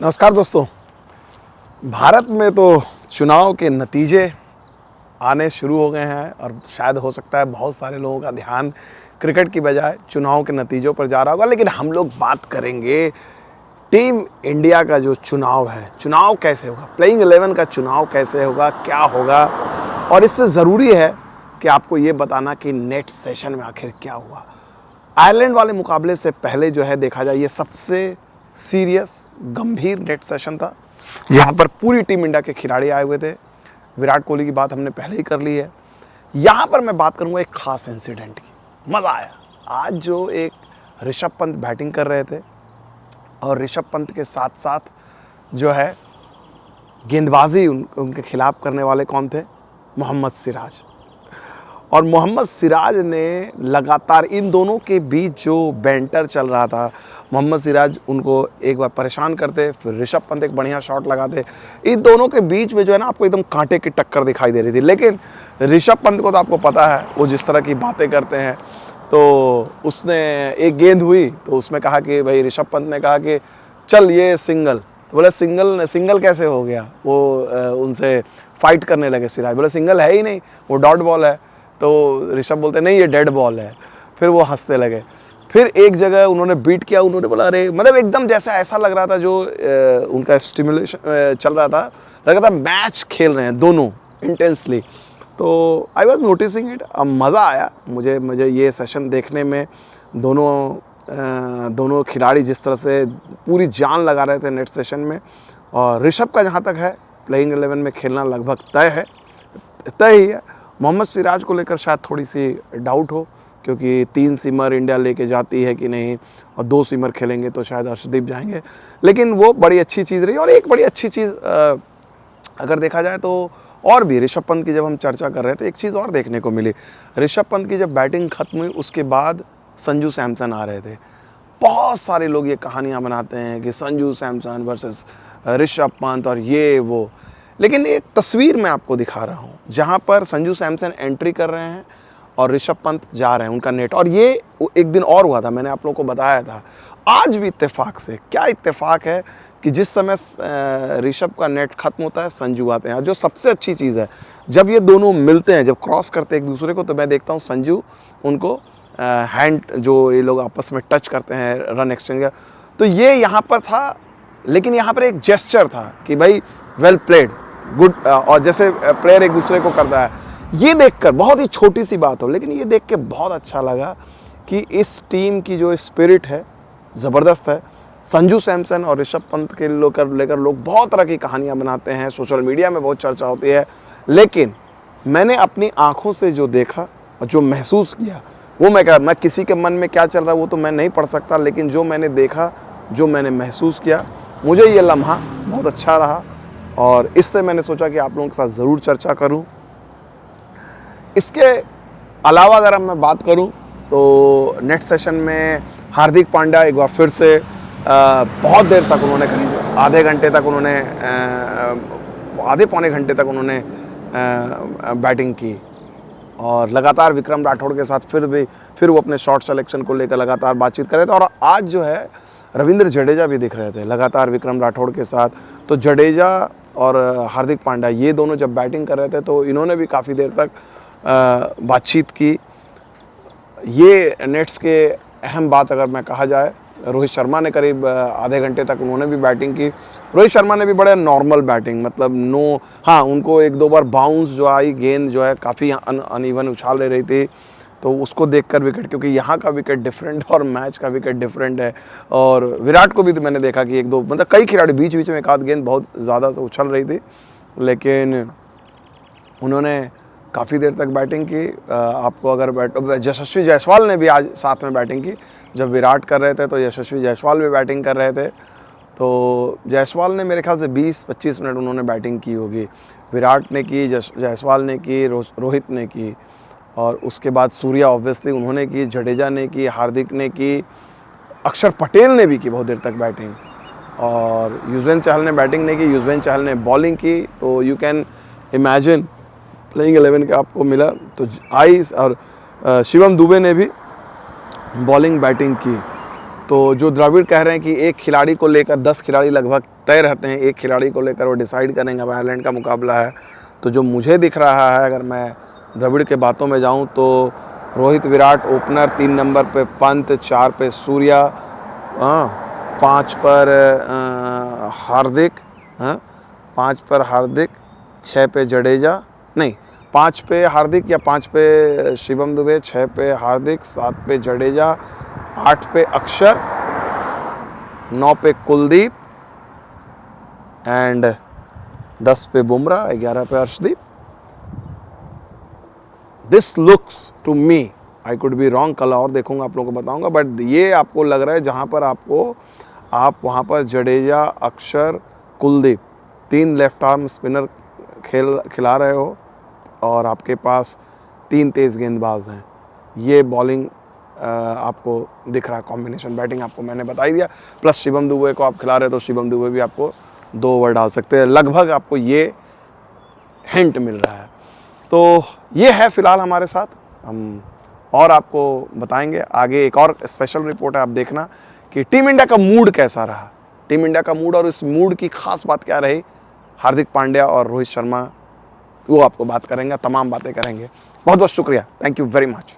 नमस्कार दोस्तों। भारत में तो चुनाव के नतीजे आने शुरू हो गए हैं और शायद हो सकता है बहुत सारे लोगों का ध्यान क्रिकेट की बजाय चुनाव के नतीजों पर जा रहा होगा, लेकिन हम लोग बात करेंगे टीम इंडिया का जो चुनाव है। चुनाव कैसे होगा, प्लेइंग 11 का चुनाव कैसे होगा, क्या होगा। और इससे ज़रूरी है कि आपको ये बताना कि नेट सेशन में आखिर क्या हुआ। आयरलैंड वाले मुकाबले से पहले जो है देखा जाए, ये सबसे सीरियस गंभीर नेट सेशन था। यहाँ पर पूरी टीम इंडिया के खिलाड़ी आए हुए थे। विराट कोहली की बात हमने पहले ही कर ली है। यहाँ पर मैं बात करूँगा एक खास इंसिडेंट की। मज़ा आया आज जो एक ऋषभ पंत बैटिंग कर रहे थे और ऋषभ पंत के साथ साथ जो है गेंदबाजी उनके खिलाफ करने वाले कौन थे? मोहम्मद सिराज। और मोहम्मद सिराज ने लगातार इन दोनों के बीच जो बैंटर चल रहा था, मोहम्मद सिराज उनको एक बार परेशान करते, फिर ऋषभ पंत एक बढ़िया शॉट लगाते। इन दोनों के बीच में जो है ना, आपको एकदम कांटे की टक्कर दिखाई दे रही थी। लेकिन ऋषभ पंत को तो आपको पता है वो जिस तरह की बातें करते हैं। तो उसने एक गेंद हुई तो उसमें कहा कि भाई, ऋषभ पंत ने कहा कि चल ये सिंगल। तो बोले सिंगल कैसे हो गया? वो उनसे फाइट करने लगे सिराज। बोले सिंगल है ही नहीं, वो डॉट बॉल है। तो ऋषभ बोलते नहीं ये डेड बॉल है। फिर वो हंसने लगे। फिर एक जगह उन्होंने बीट किया, उन्होंने बोला अरे, मतलब एकदम जैसे ऐसा लग रहा था जो उनका स्टिमुलेशन चल रहा था, लग रहा था मैच खेल रहे हैं दोनों इंटेंसली। तो आई वॉज नोटिसिंग इट। अब मज़ा आया मुझे ये सेशन देखने में। दोनों खिलाड़ी जिस तरह से पूरी जान लगा रहे थे नेट सेशन में। और ऋषभ का जहाँ तक है प्लेइंग 11 में खेलना लगभग तय ही है। मोहम्मद सिराज को लेकर शायद थोड़ी सी डाउट हो, क्योंकि 3 सीमर इंडिया लेके जाती है कि नहीं, और 2 सीमर खेलेंगे तो शायद अर्शदीप जाएंगे। लेकिन वो बड़ी अच्छी चीज़ रही। और एक बड़ी अच्छी चीज़ अगर देखा जाए तो और भी, ऋषभ पंत की जब हम चर्चा कर रहे थे, एक चीज़ और देखने को मिली। ऋषभ पंत की जब बैटिंग खत्म हुई उसके बाद संजू सैमसन आ रहे थे। बहुत सारे लोग ये कहानियाँ बनाते हैं कि संजू सैमसन वर्सेस ऋषभ पंत और ये वो। लेकिन एक तस्वीर मैं आपको दिखा रहा हूँ जहाँ पर संजू सैमसन एंट्री कर रहे हैं और ऋषभ पंत जा रहे हैं उनका नेट। और ये एक दिन और हुआ था, मैंने आप लोगों को बताया था। आज भी इत्तेफाक से, क्या इत्तेफाक है कि जिस समय ऋषभ का नेट खत्म होता है संजू आते हैं। जो सबसे अच्छी चीज़ है, जब ये दोनों मिलते हैं, जब क्रॉस करते हैं एक दूसरे को, तो मैं देखता हूँ संजू उनको हैंड जो ये लोग आपस में टच करते हैं रन एक्सचेंज का, तो ये यहाँ पर था। लेकिन यहाँ पर एक जेस्चर था कि भाई वेल प्लेड, गुड। और जैसे प्लेयर एक दूसरे को करता है, ये देखकर, बहुत ही छोटी सी बात हो, लेकिन ये देख के बहुत अच्छा लगा कि इस टीम की जो स्पिरिट है ज़बरदस्त है। संजू सैमसन और ऋषभ पंत के लेकर लोग बहुत तरह की कहानियाँ बनाते हैं, सोशल मीडिया में बहुत चर्चा होती है। लेकिन मैंने अपनी आँखों से जो देखा और जो महसूस किया, वो मैं किसी के मन में क्या चल रहा है वो तो मैं नहीं पढ़ सकता, लेकिन जो मैंने देखा, जो मैंने महसूस किया, मुझे ये लम्हा बहुत अच्छा रहा। और इससे मैंने सोचा कि आप लोगों के साथ ज़रूर चर्चा करूं। इसके अलावा अगर मैं बात करूं तो नेट सेशन में हार्दिक पांड्या एक बार फिर से बहुत देर तक उन्होंने, करीब आधे घंटे तक उन्होंने, आधे पौने घंटे तक उन्होंने बैटिंग की। और लगातार विक्रम राठौड़ के साथ फिर वो अपने शॉट सिलेक्शन को लेकर लगातार बातचीत कर रहे थे। और आज जो है रविंद्र जडेजा भी दिख रहे थे लगातार विक्रम राठौड़ के साथ। तो जडेजा और हार्दिक पांड्या ये दोनों जब बैटिंग कर रहे थे तो इन्होंने भी काफ़ी देर तक बातचीत की। ये नेट्स के अहम बात अगर मैं कहा जाए, रोहित शर्मा ने करीब आधे घंटे तक उन्होंने भी बैटिंग की। रोहित शर्मा ने भी बड़े नॉर्मल बैटिंग, मतलब नो, हाँ उनको 1-2 बार बाउंस जो आई, गेंद जो है काफ़ी अनइवन उछाल ले रही थी, तो उसको देखकर विकेट, क्योंकि यहाँ का विकेट डिफरेंट और मैच का विकेट डिफरेंट है। और विराट को भी तो मैंने देखा कि 1-2, मतलब कई खिलाड़ी बीच बीच में एक आध गेंद बहुत ज़्यादा से उछल रही थी, लेकिन उन्होंने काफ़ी देर तक बैटिंग की। आपको अगर यशस्वी जायसवाल ने भी आज साथ में बैटिंग की। जब विराट कर रहे थे तो यशस्वी जायसवाल भी बैटिंग कर रहे थे। तो जायसवाल ने मेरे ख्याल से 20-25 मिनट उन्होंने बैटिंग की होगी। विराट ने की, जायसवाल ने की, रोहित ने की, और उसके बाद सूर्या ऑब्वियसली उन्होंने की, जडेजा ने की, हार्दिक ने की, अक्षर पटेल ने भी की बहुत देर तक बैटिंग, और युजवेंद्र चहल ने बैटिंग नहीं की, युजवेंद्र चहल ने बॉलिंग की। तो यू कैन इमेजिन प्लेइंग 11 का आपको मिला। तो और शिवम दुबे ने भी बॉलिंग बैटिंग की। तो जो द्रविड़ कह रहे हैं कि एक खिलाड़ी को लेकर 10 खिलाड़ी लगभग तय रहते हैं, एक खिलाड़ी को लेकर वो डिसाइड करेंगे। अब आयरलैंड का मुकाबला है, तो जो मुझे दिख रहा है, अगर मैं द्रविड़ के बातों में जाऊं तो रोहित विराट ओपनर, 3 नंबर पे पंत, 4 पे सूर्या, 5 पर हार्दिक, 5 पर हार्दिक, 6 पे जडेजा, नहीं 5 पे हार्दिक या 5 पे शिवम दुबे, 6 पे हार्दिक, 7 पे जडेजा, 8 पे अक्षर, 9 पे कुलदीप एंड 10 पे बुमराह, 11 पे Arshdeep. This looks to me, I could be wrong, कल और देखूंगा, आप लोगों को बताऊंगा, बट ये आपको लग रहा है जहां पर आप वहां पर जडेजा, अक्षर, कुलदीप, 3 लेफ्ट आर्म स्पिनर खिला रहे हो और आपके पास 3 तेज़ गेंदबाज हैं। ये बॉलिंग आपको दिख रहा है, कॉम्बिनेशन बैटिंग आपको मैंने बता ही दिया। प्लस शिवम दुबे को आप खिला रहे हो तो शिवम दुबे भी आपको 2 ओवर डाल सकते हैं, लगभग आपको ये हिंट मिल रहा है। तो ये है फ़िलहाल हमारे साथ, हम और आपको बताएंगे आगे। एक और स्पेशल रिपोर्ट है, आप देखना कि टीम इंडिया का मूड कैसा रहा, टीम इंडिया का मूड, और इस मूड की खास बात क्या रही। हार्दिक पांड्या और रोहित शर्मा, वो आपको बात करेंगे, तमाम बातें करेंगे। बहुत बहुत शुक्रिया, थैंक यू वेरी मच।